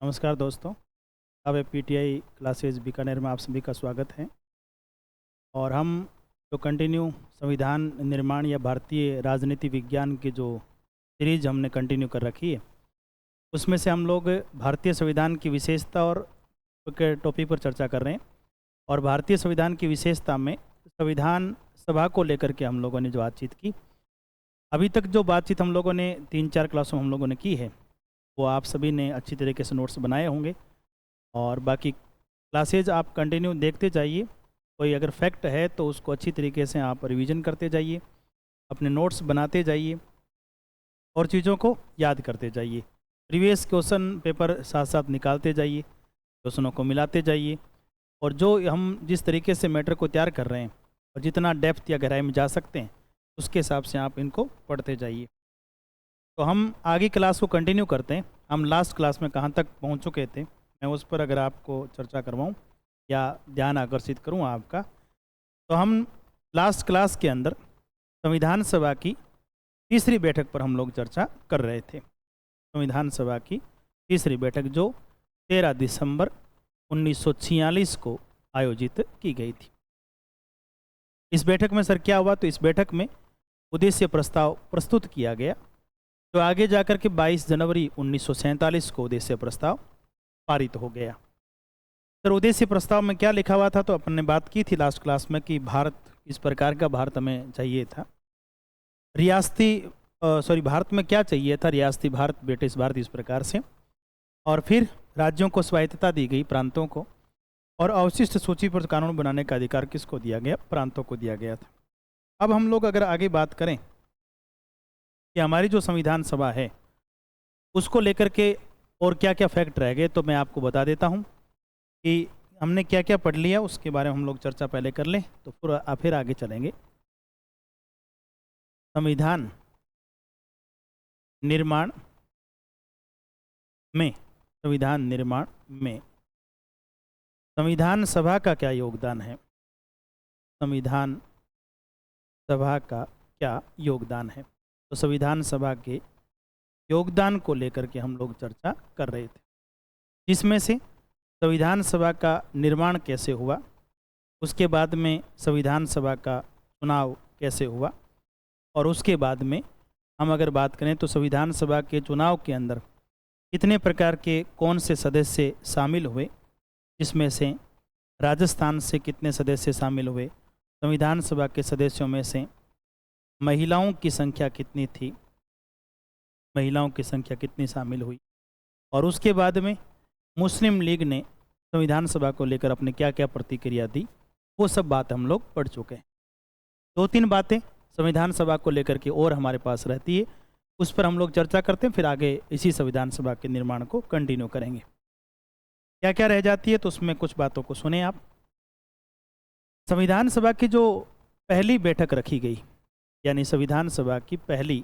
नमस्कार दोस्तों। अब पीटीआई क्लासेस बीकानेर में आप सभी का स्वागत है। और हम जो कंटिन्यू संविधान निर्माण या भारतीय राजनीति विज्ञान की जो सीरीज हमने कंटिन्यू कर रखी है, उसमें से हम लोग भारतीय संविधान की विशेषता और के टॉपिक पर चर्चा कर रहे हैं। और भारतीय संविधान की विशेषता में संविधान सभा को लेकर के हम लोगों ने जो बातचीत की, अभी तक जो बातचीत हम लोगों ने 3-4 क्लासों में हम लोगों ने की है, वो आप सभी ने अच्छी तरीके से नोट्स बनाए होंगे। और बाकी क्लासेज आप कंटिन्यू देखते जाइए। कोई अगर फैक्ट है तो उसको अच्छी तरीके से आप रिवीजन करते जाइए, अपने नोट्स बनाते जाइए और चीज़ों को याद करते जाइए। प्रीवियस क्वेश्चन पेपर साथ साथ निकालते जाइए, क्वेश्चनों को मिलाते जाइए। और जो हम जिस तरीके से मैटर को तैयार कर रहे हैं और जितना डेप्थ या गहराई में जा सकते हैं, उसके हिसाब से आप इनको पढ़ते जाइए। तो हम आगे क्लास को कंटिन्यू करते हैं। हम लास्ट क्लास में कहाँ तक पहुँच चुके थे, मैं उस पर अगर आपको चर्चा करवाऊँ या ध्यान आकर्षित करूँ आपका, तो हम लास्ट क्लास के अंदर संविधान सभा की तीसरी बैठक पर हम लोग चर्चा कर रहे थे। संविधान सभा की तीसरी बैठक जो 13 दिसंबर 1946 को आयोजित की गई थी। इस बैठक में सर क्या हुआ, तो इस बैठक में उद्देश्य प्रस्ताव प्रस्तुत किया गया, तो आगे जाकर के 22 जनवरी 1947 को उद्देश्य प्रस्ताव पारित हो गया। सर उद्देश्य प्रस्ताव में क्या लिखा हुआ था, तो अपन ने बात की थी लास्ट क्लास में कि भारत इस प्रकार का भारत हमें चाहिए था। भारत में क्या चाहिए था, रियासती भारत, ब्रिटिश भारत, इस प्रकार से। और फिर राज्यों को स्वायत्तता दी गई, प्रांतों को। और अवशिष्ट सूची पर कानून बनाने का अधिकार किसको दिया गया, प्रांतों को दिया गया था। अब हम लोग अगर आगे बात करें कि हमारी जो संविधान सभा है उसको लेकर के और क्या क्या फैक्ट रह गए, तो मैं आपको बता देता हूं कि हमने क्या क्या पढ़ लिया, उसके बारे में हम लोग चर्चा पहले कर लें, तो फिर आगे चलेंगे। संविधान निर्माण में संविधान सभा का क्या योगदान है, संविधान सभा का क्या योगदान है। तो संविधान सभा के योगदान को लेकर के हम लोग चर्चा कर रहे थे, जिसमें से संविधान सभा का निर्माण कैसे हुआ, उसके बाद में संविधान सभा का चुनाव कैसे हुआ, और उसके बाद में हम अगर बात करें तो संविधान सभा के चुनाव के अंदर कितने प्रकार के कौन से सदस्य शामिल हुए, जिसमें से राजस्थान से कितने सदस्य शामिल हुए, संविधान सभा के सदस्यों में से महिलाओं की संख्या कितनी थी, महिलाओं की संख्या कितनी शामिल हुई, और उसके बाद में मुस्लिम लीग ने संविधान सभा को लेकर अपने क्या क्या प्रतिक्रिया दी, वो सब बात हम लोग पढ़ चुके हैं। 2-3 बातें संविधान सभा को लेकर के और हमारे पास रहती है, उस पर हम लोग चर्चा करते हैं, फिर आगे इसी संविधान सभा के निर्माण को कंटिन्यू करेंगे। क्या क्या रह जाती है, तो उसमें कुछ बातों को सुने आप। संविधान सभा की जो पहली बैठक रखी गई, यानी संविधान सभा की पहली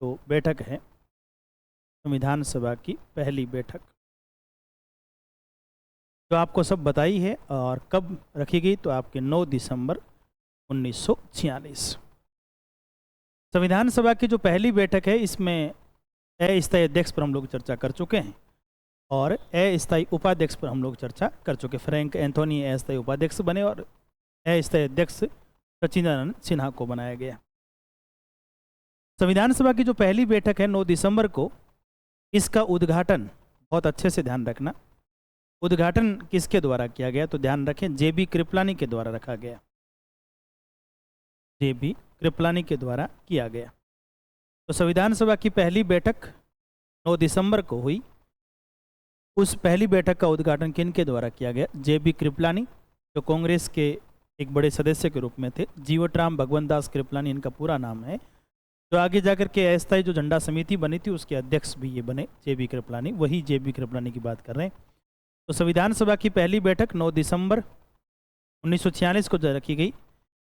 जो बैठक है, संविधान सभा की पहली बैठक जो आपको सब बताई है, और कब रखी गई, तो आपके 9 दिसंबर 1946। संविधान सभा की जो पहली बैठक है, इसमें अस्थायी अध्यक्ष पर हम लोग चर्चा कर चुके हैं और अस्थायी उपाध्यक्ष पर हम लोग चर्चा कर चुके। फ्रैंक एंथोनी अस्थायी उपाध्यक्ष बने और अस्थायी अध्यक्ष सचिदानंद सिन्हा को बनाया गया। संविधान सभा की जो पहली बैठक है 9 दिसंबर को, इसका उद्घाटन, बहुत अच्छे से ध्यान रखना, उद्घाटन किसके द्वारा किया गया, तो ध्यान रखें जेबी कृपलानी के द्वारा रखा गया, जेबी कृपलानी के द्वारा किया गया। तो संविधान सभा की पहली बैठक 9 दिसंबर को हुई। उस पहली बैठक का उद्घाटन किन के द्वारा किया गया, जेबी कृपलानी, जो कांग्रेस के एक बड़े सदस्य के रूप में थे। जीवटराम भगवंत दास कृपलानी इनका पूरा नाम है, जो आगे जाकर के अस्थायी जो झंडा समिति बनी थी उसके अध्यक्ष भी ये बने, जेबी कृपलानी, वही जेबी कृपलानी की बात कर रहे हैं। तो संविधान सभा की पहली बैठक 9 दिसंबर 1946 को रखी गई।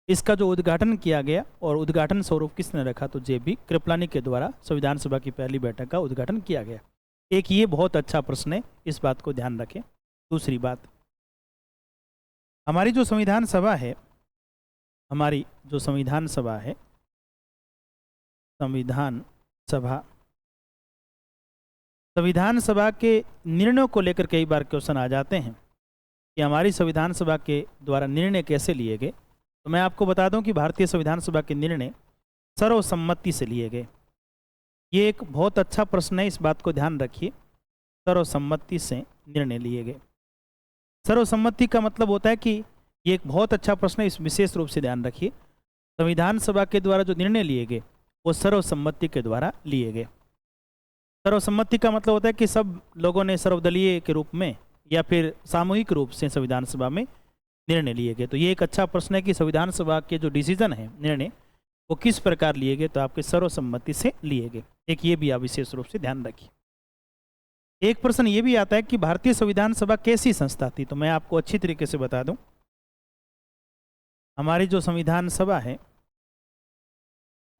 इसका जो उद्घाटन किया गया और उद्घाटन स्वरूप किसने रखा, तो जेबी कृपलानी के द्वारा संविधान सभा की पहली बैठक का उद्घाटन किया गया। एक ये बहुत अच्छा प्रश्न है, इस बात को ध्यान रखें। दूसरी बात, हमारी जो संविधान सभा है, संविधान सभा संविधान सभा के निर्णयों को लेकर कई बार क्वेश्चन आ जाते हैं कि हमारी संविधान सभा के द्वारा निर्णय कैसे लिए गए। तो मैं आपको बता दूं कि भारतीय संविधान सभा के निर्णय सर्वसम्मति से लिए गए। ये एक बहुत अच्छा प्रश्न है, इस बात को ध्यान रखिए। सर्वसम्मति से निर्णय लिए गए। सर्वसम्मति का मतलब होता है कि ये एक बहुत अच्छा प्रश्न है, इस विशेष रूप से ध्यान रखिए। संविधान सभा के द्वारा जो निर्णय लिए गए वो सर्वसम्मति के द्वारा लिए गए। सर्वसम्मति का मतलब होता है कि सब लोगों ने सर्वदलीय के रूप में या फिर सामूहिक रूप से संविधान सभा में निर्णय लिए गए। तो ये एक अच्छा प्रश्न है कि संविधान सभा के जो डिसीजन है, निर्णय, वो किस प्रकार लिए गए। तो आपके सर्वसम्मति से लिए गए। एक ये भी आप विशेष रूप से ध्यान रखिए। एक प्रश्न ये भी आता है कि भारतीय संविधान सभा कैसी संस्था थी। तो मैं आपको अच्छी तरीके से बता दूं, हमारी जो संविधान सभा है,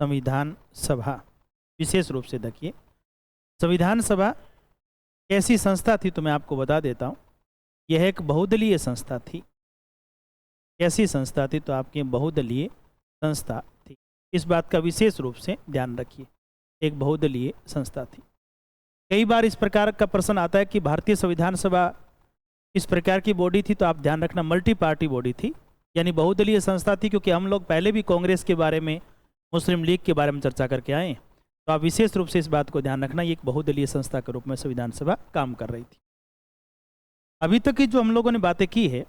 संविधान सभा विशेष रूप से देखिए, संविधान सभा कैसी संस्था थी। तो मैं आपको बता देता हूँ, यह एक बहुदलीय संस्था थी। कैसी संस्था थी? तो आपकी बहुदलीय संस्था थी। इस बात का विशेष रूप से ध्यान रखिए, एक बहुदलीय संस्था थी। कई बार इस प्रकार का प्रश्न आता है कि भारतीय संविधान सभा इस प्रकार की बॉडी थी। तो आप ध्यान रखना, मल्टी पार्टी बॉडी थी, यानी बहुदलीय संस्था थी। क्योंकि हम लोग पहले भी कांग्रेस के बारे में, मुस्लिम लीग के बारे में चर्चा करके आए, तो आप विशेष रूप से इस बात को ध्यान रखना, ये एक बहुदलीय संस्था के रूप में संविधान सभा काम कर रही थी। अभी तक की जो हम लोगों ने बातें की है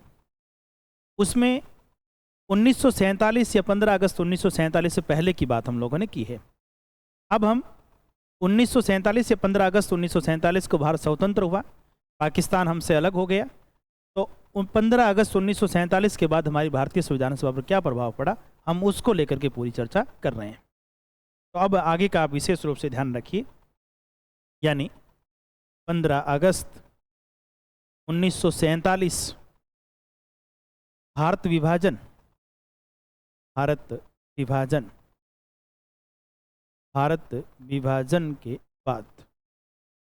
उसमें 1947 या 15 अगस्त 1947 से पहले की बात हम लोगों ने की है। अब हम 1947 या 15 अगस्त 1947 को भारत स्वतंत्र हुआ, पाकिस्तान हमसे अलग हो गया। तो 15 अगस्त 1947 के बाद हमारी भारतीय संविधान सभा पर क्या प्रभाव पड़ा, हम उसको लेकर के पूरी चर्चा कर रहे हैं। तो अब आगे का आप विशेष रूप से ध्यान रखिए, यानी 15 अगस्त 1947 भारत विभाजन, भारत विभाजन, भारत विभाजन के बाद,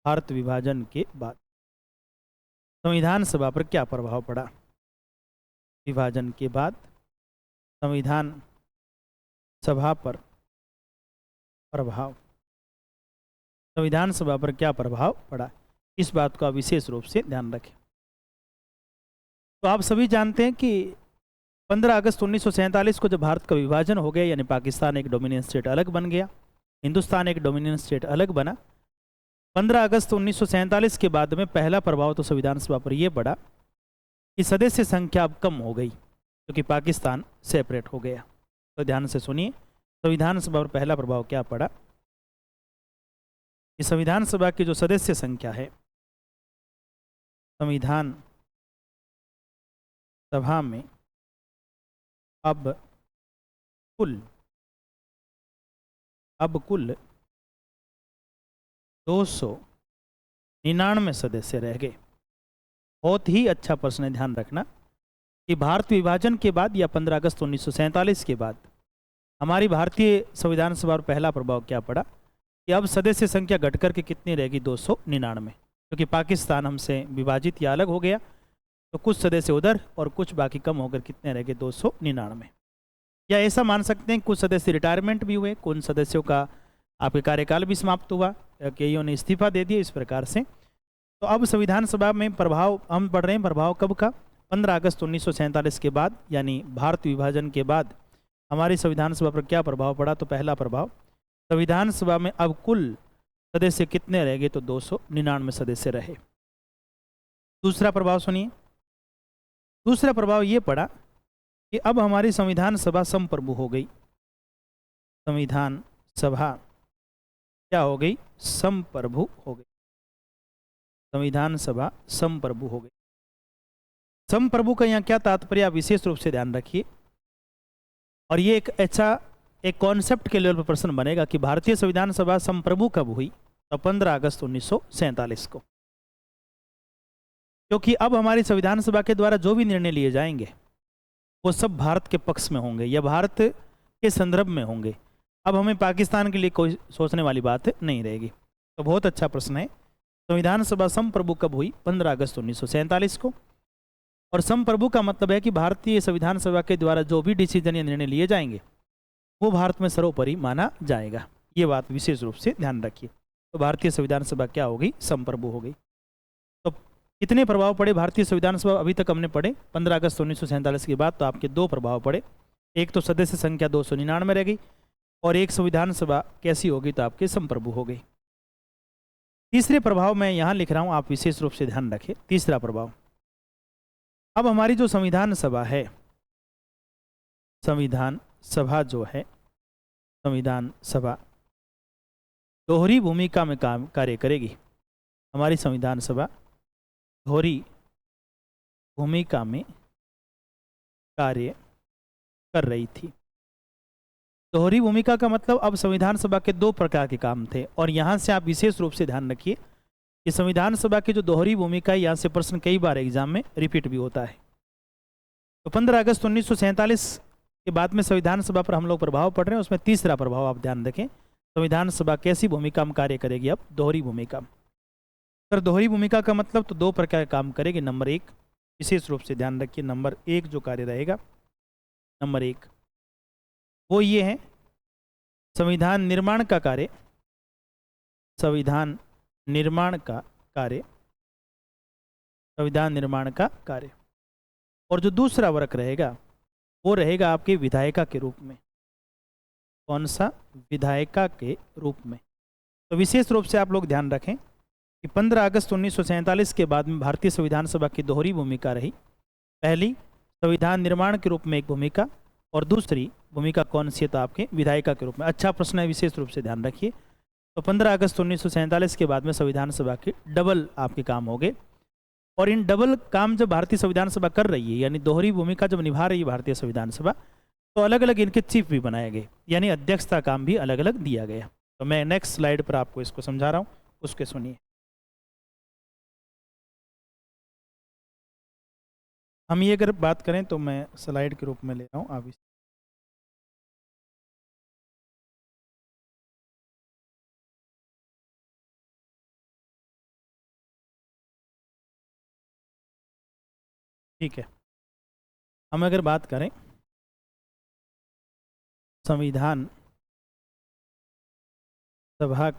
भारत विभाजन के बाद संविधान सभा पर क्या प्रभाव पड़ा। विभाजन के बाद संविधान सभा पर प्रभाव, संविधान सभा पर क्या प्रभाव पड़ा, इस बात को आप विशेष रूप से ध्यान रखें। तो आप सभी जानते हैं कि 15 अगस्त 1947 को जब भारत का विभाजन हो गया, यानी पाकिस्तान एक डोमिनेंट स्टेट अलग बन गया, हिंदुस्तान एक डोमिनेंट स्टेट अलग बना। 15 अगस्त 1947 के बाद में पहला प्रभाव तो संविधान सभा पर यह पड़ा कि सदस्य संख्या अब कम हो गई, क्योंकि पाकिस्तान सेपरेट हो गया। तो ध्यान से सुनिए, संविधान सभा पर पहला प्रभाव क्या पड़ा कि संविधान सभा की जो सदस्य संख्या है, संविधान सभा में अब कुल 299 सदस्य रह गए। बहुत ही अच्छा प्रश्न है, ध्यान रखना कि भारत विभाजन के बाद या 15 अगस्त 1947 के बाद हमारी भारतीय संविधान सभा पर पहला प्रभाव क्या पड़ा कि अब सदस्य संख्या घटकर के कितनी रहेगी, 299, क्योंकि पाकिस्तान हमसे विभाजित या अलग हो गया। तो कुछ सदस्य उधर और कुछ बाकी कम होकर कितने रह गए, 299। या ऐसा मान सकते हैं कुछ सदस्य रिटायरमेंट भी हुए, कुछ सदस्यों का आपके कार्यकाल भी समाप्त हुआ, कईयों ने इस्तीफा दे दिया, इस प्रकार से। तो अब संविधान सभा में प्रभाव हम पढ़ रहे हैं, प्रभाव कब का, 15 अगस्त 1947 के बाद, यानी भारत विभाजन के बाद हमारी संविधान सभा पर क्या प्रभाव पड़ा। तो पहला प्रभाव, संविधान सभा में अब कुल सदस्य कितने रह गए, तो 299 सदस्य रहे। दूसरा प्रभाव सुनिए, दूसरा प्रभाव ये पड़ा कि अब हमारी संविधान सभा संप्रभु हो गई। संविधान सभा क्या हो गई, संप्रभु हो गई। संविधान सभा संप्रभु हो गई। संप्रभु का यहाँ क्या तात्पर्य, आप विशेष रूप से ध्यान रखिए। और ये एक कॉन्सेप्ट के लेवल पर प्रश्न बनेगा कि भारतीय संविधान सभा संप्रभु कब हुई। तो 15 अगस्त 1947 को, क्योंकि अब हमारी संविधान सभा के द्वारा जो भी निर्णय लिए जाएंगे वो सब भारत के पक्ष में होंगे या भारत के संदर्भ में होंगे। अब हमें पाकिस्तान के लिए कोई सोचने वाली बात नहीं रहेगी। तो बहुत अच्छा प्रश्न है, संविधान सभा संप्रभु कब हुई, 15 अगस्त 1947 को। और संप्रभु का मतलब है कि भारतीय संविधान सभा के द्वारा जो भी डिसीजन या निर्णय लिए जाएंगे वो भारत में सर्वोपरि माना जाएगा। ये बात विशेष रूप से ध्यान रखिए। तो भारतीय संविधान सभा क्या हो गई? संप्रभु हो गई। तो कितने प्रभाव पड़े भारतीय संविधान सभा? अभी तक हमने पढ़े 15 अगस्त 1947 के बाद तो आपके 2 प्रभाव पड़े। एक तो सदस्य संख्या 299 रह गई, और एक संविधान सभा कैसी होगी? तो आपके संप्रभु हो गई। तीसरे प्रभाव मैं यहाँ लिख रहा हूँ, आप विशेष रूप से ध्यान रखें। तीसरा प्रभाव, अब हमारी जो संविधान सभा है, संविधान सभा जो है, संविधान सभा दोहरी भूमिका में काम कार्य करेगी। हमारी संविधान सभा दोहरी भूमिका में कार्य कर रही थी। दोहरी भूमिका का मतलब, अब संविधान सभा के 2 प्रकार के काम थे, और यहाँ से आप विशेष रूप से ध्यान रखिए कि संविधान सभा की जो दोहरी भूमिका है, यहाँ से प्रश्न कई बार एग्जाम में रिपीट भी होता है। तो 15 अगस्त 1947 के बाद में संविधान सभा पर हम लोग प्रभाव पड़ रहे हैं, उसमें तीसरा प्रभाव आप ध्यान रखें। संविधान सभा कैसी भूमिका में कार्य करेगी? अब दोहरी भूमिका। सर दोहरी भूमिका का मतलब तो 2 प्रकार का काम करेगी। नंबर 1, विशेष रूप से ध्यान रखिए, नंबर 1 जो कार्य रहेगा, नंबर 1 वो ये है संविधान निर्माण का कार्य। संविधान निर्माण का कार्य, संविधान निर्माण का कार्य। और जो दूसरा वर्ग रहेगा वो रहेगा आपके विधायिका के रूप में। कौन सा? विधायिका के रूप में। तो विशेष रूप से आप लोग ध्यान रखें कि 15 अगस्त 1947 के बाद में भारतीय संविधान सभा की दोहरी भूमिका रही। पहली, संविधान निर्माण के रूप में एक भूमिका, और दूसरी भूमिका कौन सी है? तो आपके विधायिका के रूप में। अच्छा प्रश्न है, विशेष रूप से ध्यान रखिए। तो 15 अगस्त 1947 के बाद में संविधान सभा के डबल आपके काम हो गए, और इन डबल काम जब भारतीय संविधान सभा कर रही है, यानी दोहरी भूमिका जब निभा रही है भारतीय संविधान सभा, तो अलग अलग इनके चीफ भी बनाए गए, यानी अध्यक्षता काम भी अलग अलग दिया गया। तो मैं नेक्स्ट स्लाइड पर आपको इसको समझा रहा हूँ, उसके सुनिए। हम ये अगर बात करें तो मैं स्लाइड के रूप में ले रहा हूँ, आप ठीक है। हम अगर बात करें संविधान सभा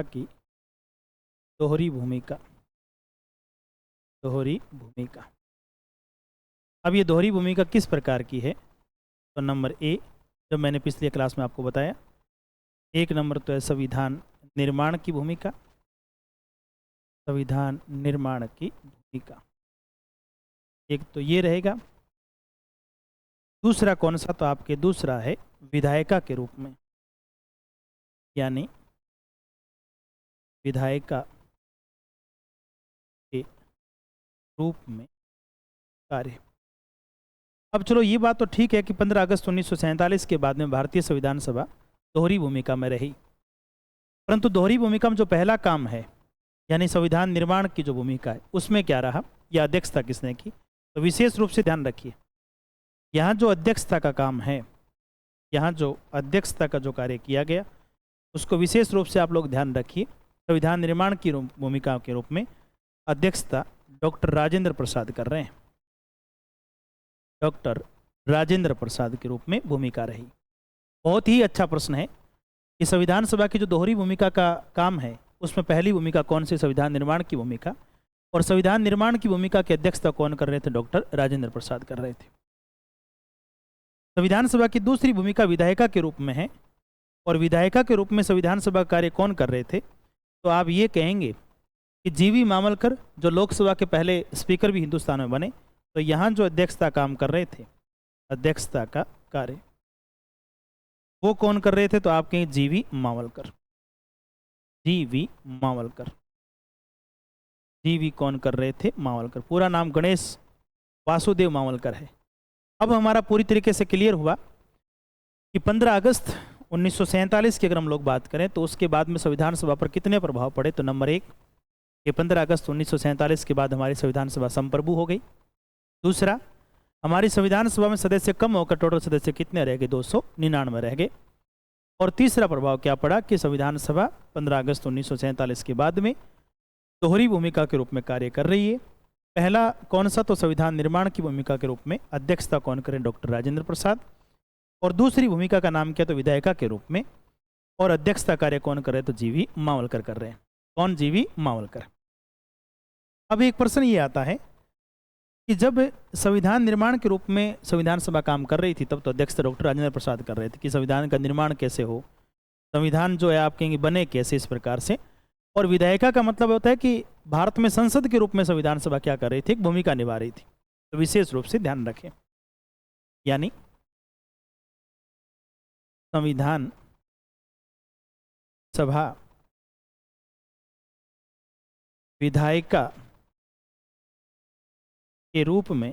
की दोहरी भूमिका, दोहरी भूमिका। अब ये दोहरी भूमिका किस प्रकार की है? तो नंबर ए, जो मैंने पिछली क्लास में आपको बताया, 1 नंबर तो है संविधान निर्माण की भूमिका, संविधान निर्माण की भूमिका, एक तो ये रहेगा। दूसरा कौन सा? तो आपके दूसरा है विधायिका के रूप में, यानी विधायिका के रूप में कार्य। अब चलो ये बात तो ठीक है कि 15 अगस्त 1947 के बाद में भारतीय संविधान सभा दोहरी भूमिका में रही, परंतु दोहरी भूमिका में जो पहला काम है, यानी संविधान निर्माण की जो भूमिका है, उसमें क्या रहा? या अध्यक्षता किसने की? तो विशेष रूप से ध्यान रखिए, यहाँ जो अध्यक्षता का काम है, यहाँ जो अध्यक्षता का जो कार्य किया गया, उसको विशेष रूप से आप लोग ध्यान रखिए। संविधान निर्माण की भूमिका के रूप में अध्यक्षता डॉक्टर राजेंद्र प्रसाद कर रहे हैं, डॉक्टर राजेंद्र प्रसाद के रूप में भूमिका रही। बहुत ही अच्छा प्रश्न है कि संविधान सभा की जो दोहरी भूमिका का काम है, उसमें पहली भूमिका कौन सी? संविधान निर्माण की भूमिका। और संविधान निर्माण की भूमिका की अध्यक्षता कौन कर रहे थे? डॉक्टर राजेंद्र प्रसाद कर रहे थे। संविधान सभा की दूसरी भूमिका विधायिका के रूप में है, और विधायिका के रूप में संविधान सभा कार्य कौन कर रहे थे? तो आप ये कहेंगे कि जीवी मामलकर, जो लोकसभा के पहले स्पीकर भी हिंदुस्तान में बने, तो यहाँ जो अध्यक्षता काम कर रहे थे, अध्यक्षता का कार्य, वो कौन कर रहे थे? तो आप कहें जीवी मावलकर, जीवी मावलकर। जीवी कौन कर रहे थे? मावलकर। पूरा नाम गणेश वासुदेव मावलकर है। अब हमारा पूरी तरीके से क्लियर हुआ कि 15 अगस्त 1947 की अगर हम लोग बात करें तो उसके बाद में संविधान सभा पर कितने प्रभाव पड़े? तो नंबर 1, कि 15 अगस्त 1947 के बाद हमारी संविधान सभा संप्रभु हो गई। दूसरा, हमारी संविधान सभा में सदस्य कम होकर टोटल सदस्य कितने रह गए? 299 रह गए। और तीसरा प्रभाव क्या पड़ा कि संविधान सभा 15 अगस्त 1947 के बाद में दोहरी भूमिका के रूप में कार्य कर रही है। पहला कौन सा? तो संविधान निर्माण की भूमिका के रूप में अध्यक्षता कौन करें? डॉक्टर राजेंद्र प्रसाद। और दूसरी भूमिका का नाम क्या? तो विधायिका के रूप में। और अध्यक्षता कार्य कौन कर रहे? तो जीवी मावलकर कर रहे हैं। कौन? जीवी मावलकर। अब एक प्रश्न ये आता है कि जब संविधान निर्माण के रूप में संविधान सभा काम कर रही थी तब तो अध्यक्ष डॉक्टर राजेंद्र प्रसाद कर रहे थे कि संविधान का निर्माण कैसे हो, संविधान जो है आप कहेंगे बने कैसे, इस प्रकार से। और विधायिका का मतलब होता है कि भारत में संसद के रूप में संविधान सभा क्या कर रही थी? एक भूमिका निभा रही थी। तो विशेष रूप से ध्यान रखें, यानी संविधान सभा विधायिका के रूप में,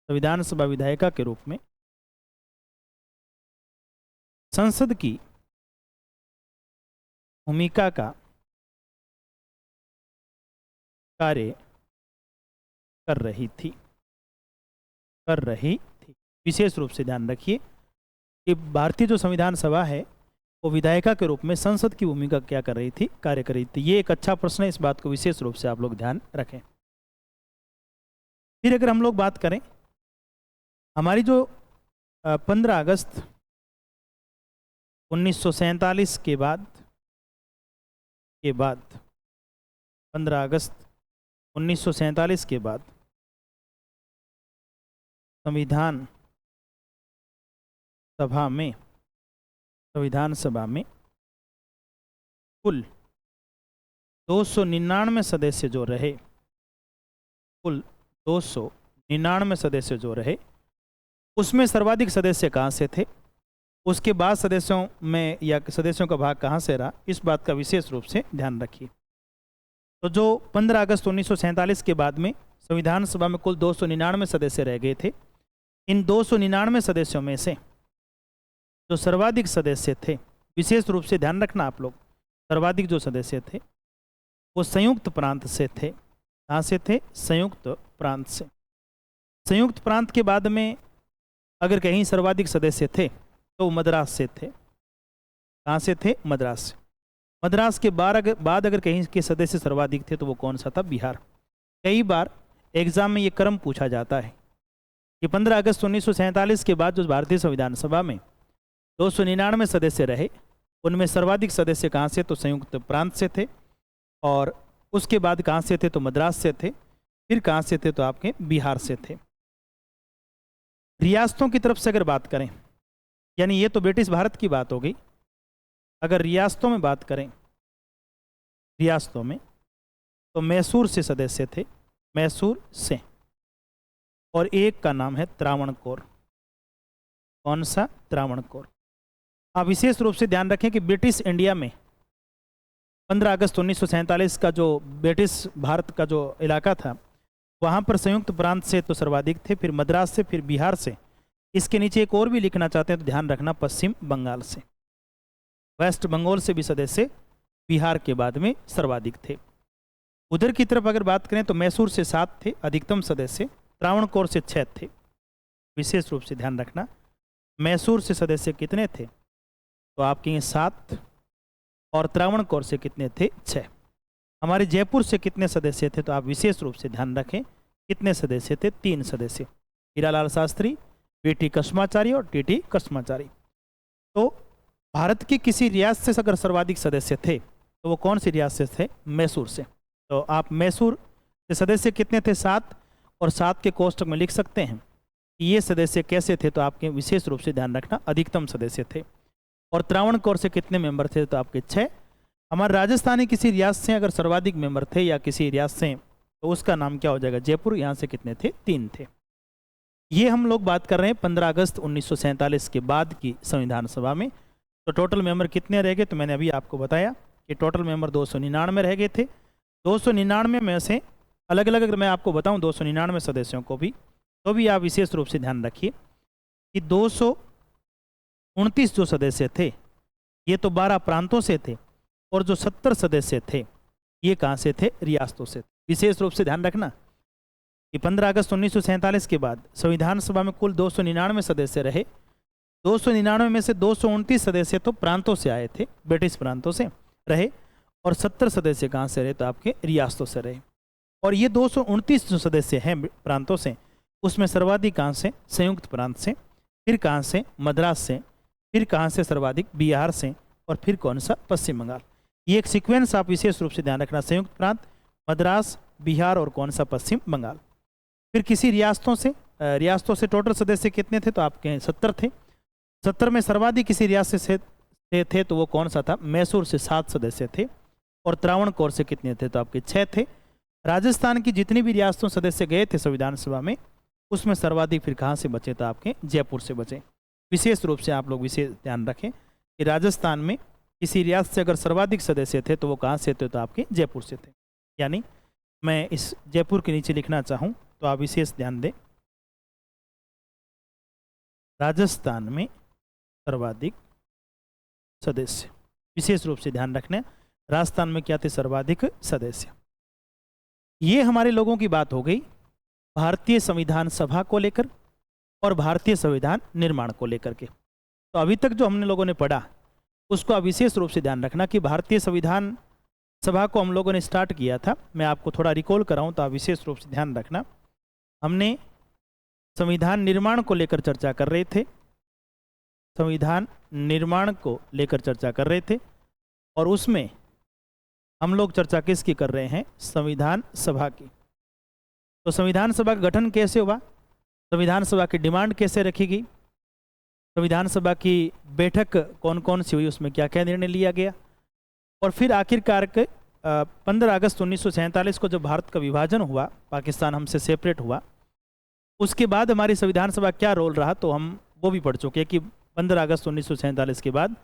संविधान सभा विधायिका के रूप में संसद की भूमिका का कार्य कर रही थी। विशेष रूप से ध्यान रखिए कि भारतीय जो संविधान सभा है वो विधायिका के रूप में संसद की भूमिका क्या कर रही थी? कार्य कर रही थी। ये एक अच्छा प्रश्न है, इस बात को विशेष रूप से आप लोग ध्यान रखें। फिर अगर हम लोग बात करें हमारी जो 15 अगस्त 1947 के बाद 15 अगस्त 1947 के बाद संविधान सभा में कुल 299 सदस्य जो रहे, कुल 299 सदस्य जो रहे, उसमें सर्वाधिक सदस्य कहाँ से थे, उसके बाद सदस्यों में या सदस्यों का भाग कहाँ से रहा, इस बात का विशेष रूप से ध्यान रखिए। तो जो 15 अगस्त 1947 के बाद में संविधान सभा में कुल 299 सदस्य रह गए थे, इन 299 सदस्यों में से जो सर्वाधिक सदस्य थे, विशेष रूप से ध्यान रखना आप लोग, सर्वाधिक जो सदस्य थे वो संयुक्त प्रांत से थे। कहाँ से थे? संयुक्त प्रांत से। संयुक्त प्रांत के बाद में अगर कहीं सर्वाधिक सदस्य थे तो मद्रास से थे। कहाँ से थे? मद्रास से। मद्रास के बाद अगर कहीं के सदस्य सर्वाधिक थे तो वो कौन सा था? बिहार। कई बार एग्जाम में ये क्रम पूछा जाता है कि 15 अगस्त 1947 के बाद जो भारतीय संविधान सभा में 299 सदस्य रहे, उनमें सर्वाधिक सदस्य कहाँ से? तो संयुक्त प्रांत से थे। और उसके बाद कहाँ से थे? तो मद्रास से थे। फिर कहाँ से थे? तो आपके बिहार से थे। रियासतों की तरफ से अगर बात करें, यानी ये तो ब्रिटिश भारत की बात हो गई। अगर रियासतों में बात करें, रियासतों में तो मैसूर से सदस्य थे, मैसूर से। और एक का नाम है त्रावणकोर। कौन सा? त्रावणकोर। आप विशेष रूप से ध्यान रखें कि ब्रिटिश इंडिया में 15 अगस्त 1947 का जो ब्रिटिश भारत का जो इलाका था वहाँ पर संयुक्त प्रांत से तो सर्वाधिक थे, फिर मद्रास से, फिर बिहार से। इसके नीचे एक और भी लिखना चाहते हैं तो ध्यान रखना, पश्चिम बंगाल से, वेस्ट बंगाल से भी सदस्य बिहार के बाद में सर्वाधिक थे। उधर की तरफ अगर बात करें तो मैसूर से 7 थे अधिकतम सदस्य, त्रावणकोर से 6 थे। विशेष रूप से ध्यान रखना, मैसूर से सदस्य कितने थे? तो आप कहेंगे 7, और त्रावणकोर से कितने थे? 6। हमारे जयपुर से कितने सदस्य थे? तो आप विशेष रूप से ध्यान रखें कितने सदस्य थे? 3 सदस्य, हीरालाल शास्त्री, बीटी कस्माचारी और टीटी कस्माचारी। तो भारत की किसी रियासत से अगर सर्वाधिक सदस्य थे तो वो कौन सी रियासत से थे? मैसूर से। तो आप मैसूर से सदस्य कितने थे? 7, और 7 के कोष्टक में लिख सकते हैं कि ये सदस्य कैसे थे? तो आपके विशेष रूप से ध्यान रखना अधिकतम सदस्य थे। और त्रावणकोर से कितने मेंबर थे? तो आपके 6। हमारे राजस्थानी किसी रियासत से अगर सर्वाधिक मेंबर थे या किसी रियासत से, तो उसका नाम क्या हो जाएगा? जयपुर। यहाँ से कितने थे? 3 थे। ये हम लोग बात कर रहे हैं 15 अगस्त 1947 के बाद की संविधान सभा में। तो टोटल मेंबर कितने रह गए? तो मैंने अभी आपको बताया कि टोटल मेंबर 299 रह गए थे। 299 में से अलग अलग अगर मैं आपको बताऊं 299 सदस्यों को भी, तो भी आप विशेष रूप से ध्यान रखिए कि 229 जो सदस्य थे ये तो 12 प्रांतों से थे, और जो 70 सदस्य थे ये कहाँ से थे? रियासतों से। विशेष रूप से ध्यान रखना कि 15 अगस्त 1947 के बाद संविधान सभा में कुल 299 सदस्य रहे। 299 में से 229 सदस्य तो प्रांतों से आए थे, ब्रिटिश प्रांतों से रहे, और 70 सदस्य कहाँ से रहे? तो आपके रियासतों से रहे। और ये 229 जो सदस्य हैं प्रांतों से, उसमें सर्वाधिक कहाँ से? संयुक्त प्रांत से। फिर कहाँ से? मद्रास से। फिर कहाँ से सर्वाधिक? बिहार से। और फिर कौन सा पश्चिम बंगाल। ये एक सीक्वेंस आप विशेष रूप से ध्यान रखना, संयुक्त प्रांत, मद्रास, बिहार और कौन सा पश्चिम बंगाल। फिर किसी रियासतों से टोटल सदस्य कितने थे, तो आपके 70 थे। 70 में सर्वाधिक किसी रियासत से थे तो वो कौन सा था, मैसूर से 7 सदस्य थे। और त्रावणकोर से कितने थे, तो आपके 6 थे। राजस्थान की जितनी भी रियासतों सदस्य गए थे संविधान सभा में, उसमें सर्वाधिक फिर कहाँ से बचे, तो आपके जयपुर से बचे। विशेष रूप से आप लोग विशेष ध्यान रखें कि राजस्थान में किसी रियासत से अगर सर्वाधिक सदस्य थे तो वो कहाँ से थे, तो आपके जयपुर से थे। यानी मैं इस जयपुर के नीचे लिखना चाहूँ तो आप विशेष ध्यान दें, राजस्थान में सर्वाधिक सदस्य, विशेष रूप से ध्यान रखना राजस्थान में क्या थे, सर्वाधिक सदस्य। ये हमारे लोगों की बात हो गई भारतीय संविधान सभा को लेकर और भारतीय संविधान निर्माण को लेकर के। तो अभी तक जो हमने लोगों ने पढ़ा उसको आप विशेष रूप से ध्यान रखना कि भारतीय संविधान सभा को हम लोगों ने स्टार्ट किया था। मैं आपको थोड़ा रिकॉल कराऊं तो आप विशेष रूप से ध्यान रखना, हमने संविधान निर्माण को लेकर चर्चा कर रहे थे, संविधान निर्माण को लेकर चर्चा कर रहे थे। और उसमें हम लोग चर्चा किसकी कर रहे हैं, संविधान सभा की। तो संविधान सभा का गठन कैसे हुआ, संविधान सभा की डिमांड कैसे रखी गई, संविधान सभा की बैठक कौन कौन सी हुई, उसमें क्या क्या निर्णय लिया गया। और फिर आखिरकार 15 अगस्त 1947 को जब भारत का विभाजन हुआ, पाकिस्तान हमसे सेपरेट हुआ, उसके बाद हमारी संविधान सभा क्या रोल रहा, तो हम वो भी पढ़ चुके हैं कि 15 अगस्त 1947 के बाद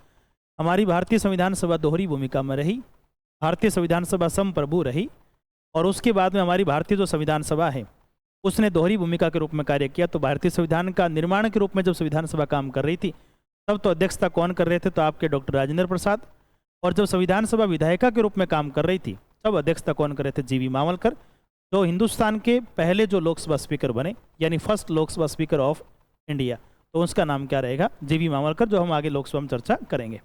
हमारी भारतीय संविधान सभा दोहरी भूमिका में रही, भारतीय संविधान सभा समप्रभु रही। और उसके बाद में हमारी भारतीय जो संविधान सभा है उसने दोहरी भूमिका के रूप में कार्य किया। तो भारतीय संविधान का निर्माण के रूप में जब संविधान सभा काम कर रही थी तब तो अध्यक्षता कौन कर रहे थे, तो आपके डॉक्टर राजेंद्र प्रसाद। और जब संविधान सभा विधायिका के रूप में काम कर रही थी तब अध्यक्षता कौन कर रहे थे, जीवी मावलकर, जो हिंदुस्तान के पहले जो लोकसभा स्पीकर बने, यानी first Lok Sabha speaker of India. तो उसका नाम क्या रहेगा, जीवी मावलकर, जो हम आगे लोकसभा में चर्चा करेंगे।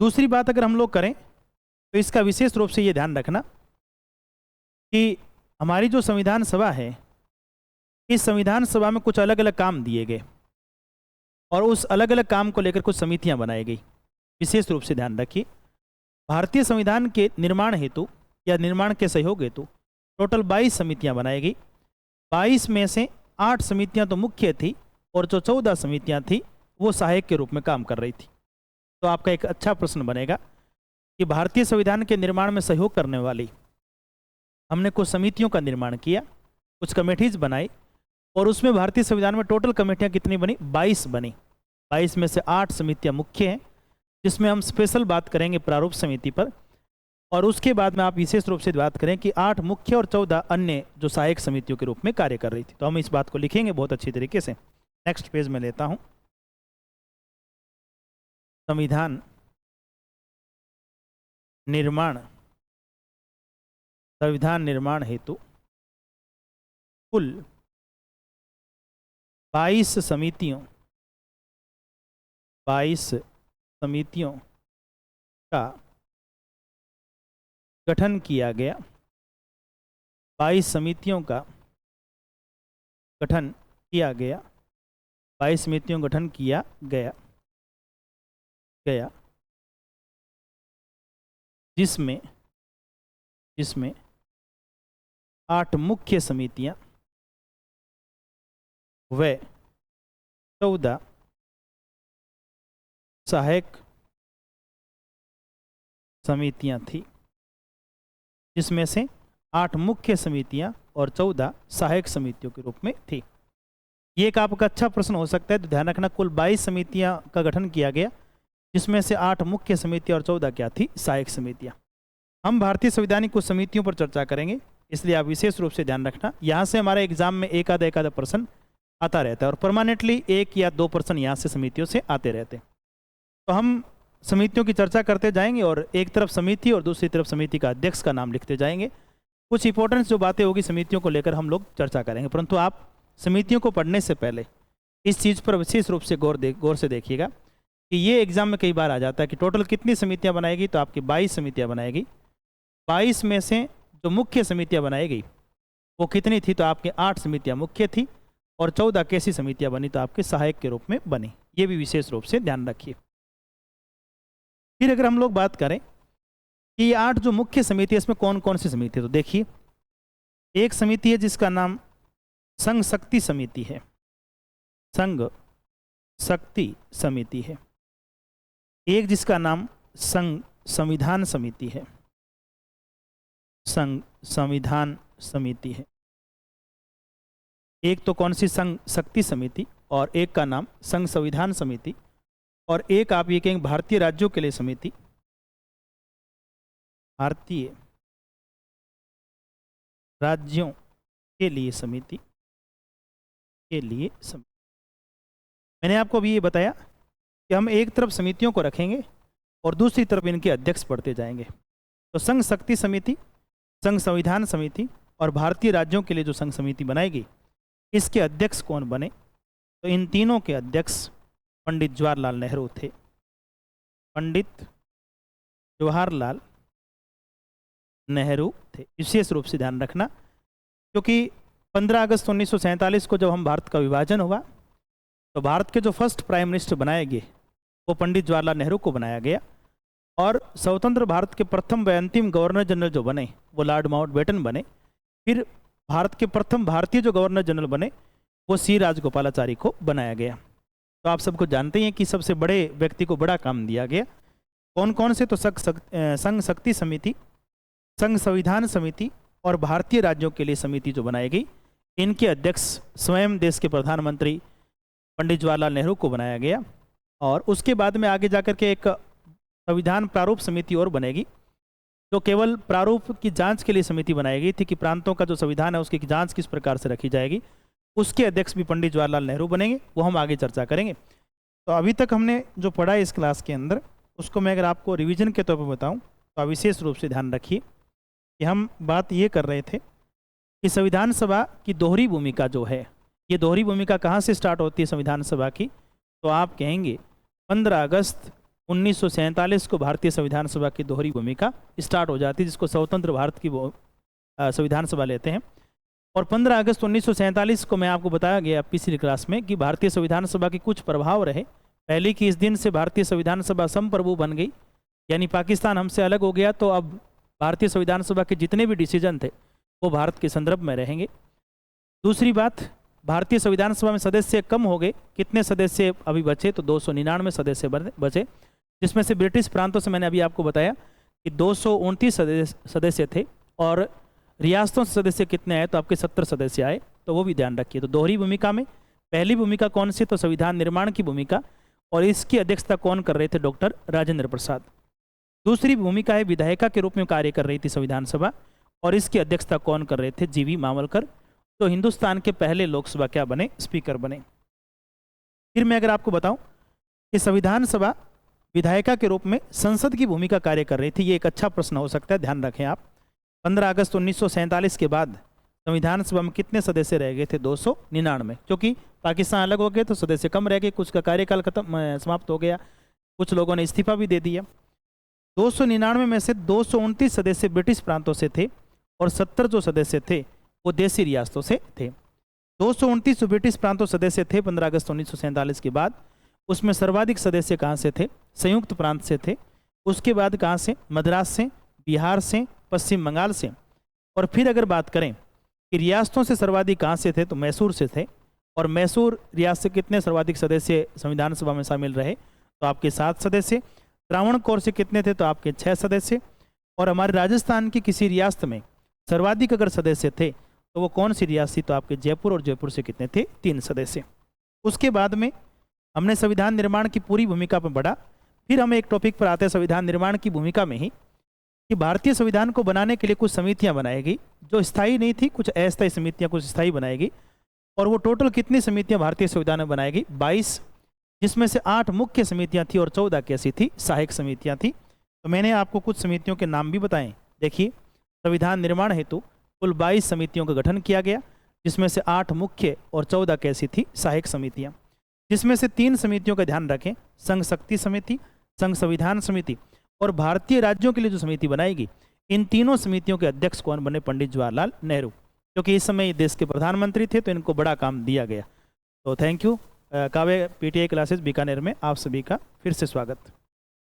दूसरी बात अगर हम लोग करें तो इसका विशेष रूप से ये ध्यान रखना कि हमारी जो संविधान सभा है, इस संविधान सभा में कुछ अलग अलग काम दिए गए और उस अलग अलग काम को लेकर कुछ समितियां बनाई गई। विशेष रूप से ध्यान रखिए, भारतीय संविधान के निर्माण हेतु या निर्माण के सहयोग हेतु टोटल 22 समितियां बनाई गई। 22 में से 8 समितियां तो मुख्य थी और जो 14 समितियां थी वो सहायक के रूप में काम कर रही थी। तो आपका एक अच्छा प्रश्न बनेगा कि भारतीय संविधान के निर्माण में सहयोग करने वाली हमने कुछ समितियों का निर्माण किया, कुछ कमेटीज बनाई, और उसमें भारतीय संविधान में टोटल कमेटियां कितनी बनी, 22 बनी। 22 में से 8 समितियां मुख्य हैं, जिसमें हम स्पेशल बात करेंगे प्रारूप समिति पर। और उसके बाद में आप विशेष रूप से बात करें कि 8 मुख्य और 14 अन्य जो सहायक समितियों के रूप में कार्य कर रही थी। तो हम इस बात को लिखेंगे बहुत अच्छी तरीके से। नेक्स्ट पेज में लेता हूं, संविधान निर्माण हेतु कुल 22 समितियों का गठन किया गया। 22 समितियों का गठन किया गया, 22 समितियों का गठन किया गया जिसमें 8 मुख्य समितियां व 14 सहायक समितियां थी, जिसमें से 8 मुख्य समितियां और 14 सहायक समितियों के रूप में थी। ये एक आपका अच्छा प्रश्न हो सकता है, तो ध्यान रखना कुल 22 समितियां का गठन किया गया, जिसमें से 8 मुख्य समितियां और 14 क्या थी, सहायक समितियां। हम भारतीय संविधानिक कुछ समितियों पर चर्चा करेंगे, इसलिए आप विशेष रूप से ध्यान रखना। यहाँ से हमारे एग्जाम में एक आधा प्रश्न आता रहता है और परमानेंटली 1 या 2 प्रश्न यहाँ से समितियों से आते रहते हैं। तो हम समितियों की चर्चा करते जाएंगे और एक तरफ समिति और दूसरी तरफ समिति का अध्यक्ष का नाम लिखते जाएंगे। कुछ इंपॉर्टेंट जो बातें होगी समितियों को लेकर हम लोग चर्चा करेंगे, परंतु आप समितियों को पढ़ने से पहले इस चीज़ पर विशेष रूप से गौर से देखिएगा कि ये एग्जाम में कई बार आ जाता है कि टोटल कितनी समितियां बनाएगी, तो आपकी 22 समितियां बनाएगी। 22 में से जो मुख्य समितियां बनाई गई वो कितनी थी, तो आपके 8 समितियां मुख्य थी और 14 कैसी समितियां बनी, तो आपके सहायक के रूप में बनी। ये भी विशेष रूप से ध्यान रखिए। फिर अगर हम लोग बात करें कि ये 8 जो मुख्य समिति है, इसमें कौन कौन सी समिति है, तो देखिए एक समिति है जिसका नाम संघ शक्ति समिति है, संघ शक्ति समिति है। एक जिसका नाम संघ संविधान समिति है, संघ संविधान समिति है। एक तो कौन सी संघ शक्ति समिति, और एक का नाम संघ संविधान समिति, और एक आप ये कहेंगे भारतीय राज्यों के लिए समिति, भारतीय राज्यों के लिए समिति, के लिए समिति। मैंने आपको अभी ये बताया कि हम एक तरफ समितियों को रखेंगे और दूसरी तरफ इनके अध्यक्ष पढ़ते जाएंगे। तो संघ शक्ति समिति, संघ संविधान समिति और भारतीय राज्यों के लिए जो संघ समिति बनाएगी, इसके अध्यक्ष कौन बने, तो इन तीनों के अध्यक्ष पंडित जवाहरलाल नेहरू थे। पंडित जवाहरलाल नेहरू थे। विशेष रूप से ध्यान रखना, क्योंकि 15 अगस्त 1947 को जब हम भारत का विभाजन हुआ तो भारत के जो फर्स्ट प्राइम मिनिस्टर बनाए गए वो पंडित जवाहरलाल नेहरू को बनाया गया, और स्वतंत्र भारत के प्रथम व अंतिम गवर्नर जनरल जो बने वो लॉर्ड माउंटबेटन बने। फिर भारत के प्रथम भारतीय जो गवर्नर जनरल बने वो सी राजगोपालाचारी को बनाया गया। तो आप सबको जानते हैं कि सबसे बड़े व्यक्ति को बड़ा काम दिया गया। कौन कौन से, तो संघ शक्ति समिति, संघ संविधान समिति और भारतीय राज्यों के लिए समिति जो बनाई गई, इनके अध्यक्ष स्वयं देश के प्रधानमंत्री पंडित जवाहरलाल नेहरू को बनाया गया। और उसके बाद में आगे जाकर के एक संविधान प्रारूप समिति और बनेगी, जो केवल प्रारूप की जांच के लिए समिति बनाई गई थी कि प्रांतों का जो संविधान है उसकी जांच किस प्रकार से रखी जाएगी। उसके अध्यक्ष भी पंडित जवाहरलाल नेहरू बनेंगे, वो हम आगे चर्चा करेंगे। तो अभी तक हमने जो पढ़ा है इस क्लास के अंदर, उसको मैं अगर आपको रिवीजन के तौर पर बताऊं तो आप विशेष रूप से ध्यान रखिए कि हम बात ये कर रहे थे कि संविधान सभा की दोहरी भूमिका जो है, ये दोहरी भूमिका कहाँ से स्टार्ट होती है संविधान सभा की, तो आप कहेंगे 15 अगस्त 1947 को भारतीय संविधान सभा की दोहरी भूमिका स्टार्ट हो जाती है, जिसको स्वतंत्र भारत की संविधान सभा लेते हैं। और 15 अगस्त 1947 को मैं आपको बताया गया पिछली क्लास में कि भारतीय संविधान सभा की कुछ प्रभाव रहे। पहले कि इस दिन से भारतीय संविधान सभा संप्रभु बन गई, यानी पाकिस्तान हमसे अलग हो गया, तो अब भारतीय संविधान सभा के जितने भी डिसीजन थे वो भारत के संदर्भ में रहेंगे। दूसरी बात, भारतीय संविधान सभा में सदस्य कम हो गए। कितने सदस्य अभी बचे, तो 299 सदस्य बचे, जिसमें से ब्रिटिश प्रांतों से मैंने अभी आपको बताया कि 229 सदस्य थे, और रियासतों से सदस्य कितने आए, तो आपके 70 सदस्य आए, तो वो भी ध्यान रखिए। तो दोहरी भूमिका में पहली भूमिका कौन सी, तो संविधान निर्माण की भूमिका, और इसकी अध्यक्षता कौन कर रहे थे, डॉक्टर राजेंद्र प्रसाद। दूसरी भूमिका है विधायिका के रूप में कार्य कर रही थी संविधान सभा, और इसकी अध्यक्षता कौन कर रहे थे, जीवी मावलकर, तो हिंदुस्तान के पहले लोकसभा क्या बने, स्पीकर बने। फिर मैं अगर आपको बताऊं कि संविधान सभा विधायिका के रूप में संसद की भूमिका कार्य कर रही थी, ये एक अच्छा प्रश्न हो सकता है, ध्यान रखें आप। 15 अगस्त 1947 के बाद संविधान सभा में कितने सदस्य रह गए थे, 299, क्योंकि पाकिस्तान अलग हो गए तो सदस्य कम रह गए, कुछ का कार्यकाल खत्म समाप्त हो गया, कुछ लोगों ने इस्तीफा भी दे दिया। 299 में से 229 सदस्य ब्रिटिश प्रांतों से थे, और 70 जो सदस्य थे वो देसी रियासतों से थे। 229 जो ब्रिटिश प्रांतों सदस्य थे 15 अगस्त 1947 के बाद, उसमें सर्वाधिक सदस्य कहाँ से थे, संयुक्त प्रांत से थे। उसके बाद कहाँ से, मद्रास से, बिहार से, पश्चिम बंगाल से। और फिर अगर बात करें कि रियासतों से सर्वाधिक कहाँ से थे, तो मैसूर से थे, और मैसूर रियासत से कितने सर्वाधिक सदस्य संविधान सभा में शामिल रहे, तो आपके 7 सदस्य। त्रावणकोर से कितने थे, तो आपके 6 सदस्य। और हमारे राजस्थान की किसी रियासत में सर्वाधिक अगर सदस्य थे तो वो कौन सी रियासत थी, तो आपके जयपुर, और जयपुर से कितने थे, 3 सदस्य। उसके बाद में हमने संविधान निर्माण की पूरी भूमिका पर बढ़ा। फिर हम एक टॉपिक पर आते हैं संविधान निर्माण की भूमिका में ही, कि भारतीय संविधान को बनाने के लिए कुछ समितियां बनाई गई जो स्थायी नहीं थी, कुछ अस्थायी समितियां कुछ स्थायी बनाई गई। और वो टोटल कितनी समितियां भारतीय संविधान में बनाई गई, 22, जिसमें से 8 मुख्य समितियां थी और 14 कैसी थी, सहायक समितियां थी। तो मैंने आपको कुछ समितियों के नाम भी बताएं। देखिए, संविधान निर्माण हेतु कुल 22 समितियों का गठन किया गया, जिसमें से 8 मुख्य और 14 कैसी थी, सहायक समितियां, जिसमें से 3 समितियों का ध्यान रखें, संघ शक्ति समिति, संघ संविधान समिति और भारतीय राज्यों के लिए जो समिति बनाएगी। इन तीनों समितियों के अध्यक्ष कौन बने, पंडित जवाहरलाल नेहरू, क्योंकि इस समय देश के प्रधानमंत्री थे, तो इनको बड़ा काम दिया गया। तो थैंक यू। काव्य पीटीआई क्लासेस बीकानेर में आप सभी का फिर से स्वागत।